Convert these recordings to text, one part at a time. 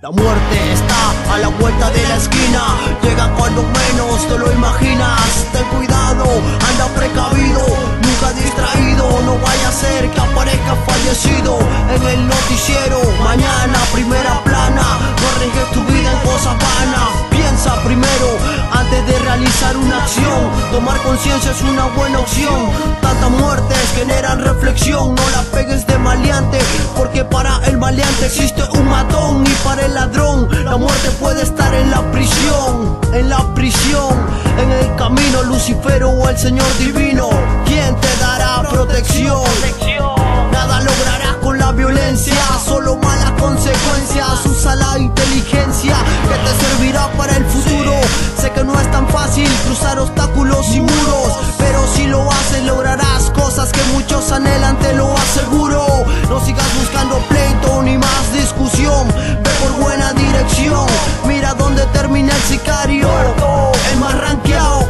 La muerte está a la vuelta de la esquina, llega cuando menos te lo imaginas. Ten cuidado, anda precavido, nunca distraído, no vaya a ser que aparezca fallecido en el noticiero. Mañana primera plana, no arriesgues tu vida en cosas vanas. Piensa primero antes de realizar una acción, tomar conciencia es una buena opción. Tantas muertes generan reflexión, no la pegues de maleante, porque para el maleante existe un matón, y para el ladrón la muerte puede estar en la prisión. En la prisión, en el camino Lucifero o el Señor Divino, ¿quién te dará protección? Nada lograrás con la violencia, solo malas consecuencias. Usa la inteligencia que te servirá para el futuro. Sé que no es tan fácil cruzar obstáculos y muros, pero si lo haces lograrás cosas que muchos anhelan, te lo aseguro. No sigas buscando pleito ni más discusión, ve por buena dirección. Mira dónde termina el sicario, el más rankeado,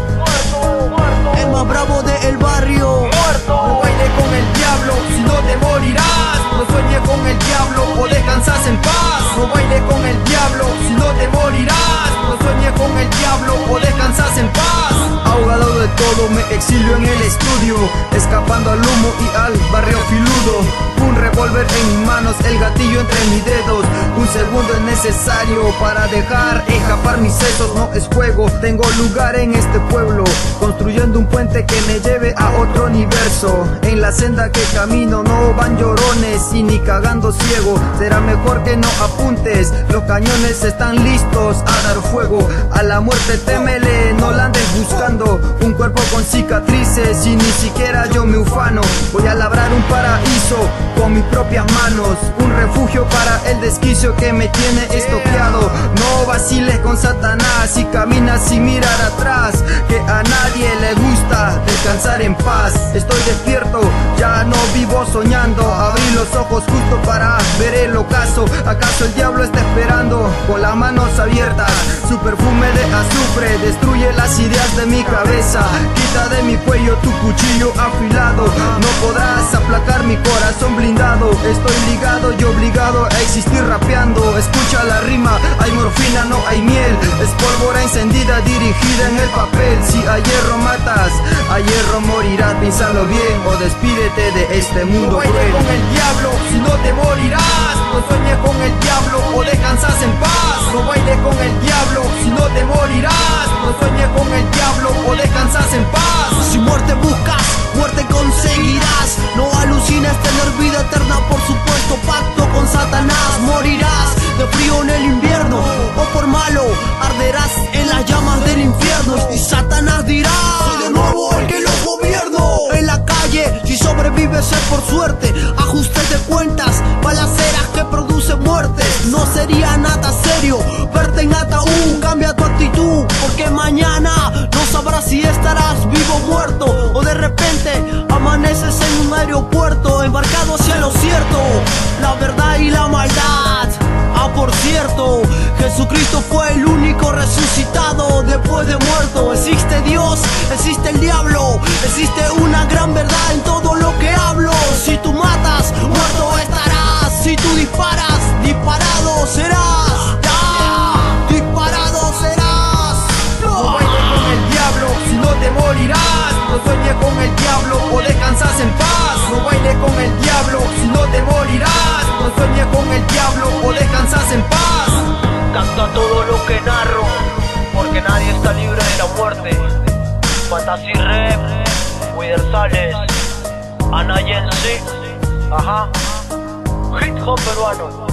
el más bravo del barrio. No baile con el diablo, si no te morirás. No sueñes con el diablo o descansas en paz. No baile con el diablo, si no te morirás. No sueñes con el diablo o descansas en paz. Ahogado de todo me exilio en el estudio, escapando al humo y al barrio filudo. Un revólver en mis manos, el gatillo entre mis dedos. Un segundo es necesario para dejar escapar mis sesos. No es juego, tengo lugar en este pueblo, construyendo un puente que me lleve a otro universo. En la senda que camino no van llorones y ni cagando ciego. Será mejor que no apuntes, los cañones están listos a dar fuego. A la muerte témele, no la andes buscando. Un cuerpo con cicatrices y ni siquiera yo me ufano. Voy a labrar un paraíso con mis propias manos, un refugio para el desquicio que me tiene estoqueado. No vaciles con Satanás y camina sin mirar atrás, que a nadie le gusta descansar en paz. Estoy despierto, ya no vivo soñando, abrí los ojos justo para ver el ocaso. ¿Acaso el diablo está esperando con las manos abiertas? Su perfume de azufre destruye las ideas de mi cabeza. Quita de mi cuello tu cuchillo afilado, no podrás aplacar mi corazón blindado. Estoy ligado y obligado a existir rapeando. Escucha la rima, hay morfina, no hay miel. Es pólvora encendida dirigida en el papel. Si a hierro matas, a hierro morirás. Piénsalo bien o despídete de este mundo cruel. No baile con el diablo, si no te morirás. No sueñes con el diablo o descansas en paz. No baile con el diablo, si no te morirás. No sueñes con el diablo o descansas en paz. Si muerte buscas, muerte conseguirás. No alucines tener vida eterna, por supuesto, pacto con Satanás. Morirás de frío en el invierno, o por malo arderás en las llamas del infierno. Y Satanás dirá: soy de nuevo el que los gobierno. En la calle, si sobrevives es por suerte. Ajustes de cuentas, balaceras que producen muerte. No sería nada serio verte en ataúd. Cambia tu actitud, porque mañana no sabrás si estarás vivo o muerto. O de repente amaneces en un aeropuerto, embarcado hacia lo cierto, la verdad y la maldad. Ah, por cierto, Jesucristo fue el único resucitado después de muerto. Existe Dios, existe el diablo, existe una gran verdad en todo lo que hablo. Si tú matas, muerto estarás. Si tú disparas, disparado serás. ¡Ya! Disparado serás. No bailes con el diablo, si no te morirás. No sueñes con el diablo o descansas en paz. No bailes con el diablo, si no te morirás. No sueñes con el diablo o descansas en paz. Canta todo lo que narro, porque nadie está libre de la muerte. Fantasy Rap, Widersales, Anayense, ajá, hip hop peruano.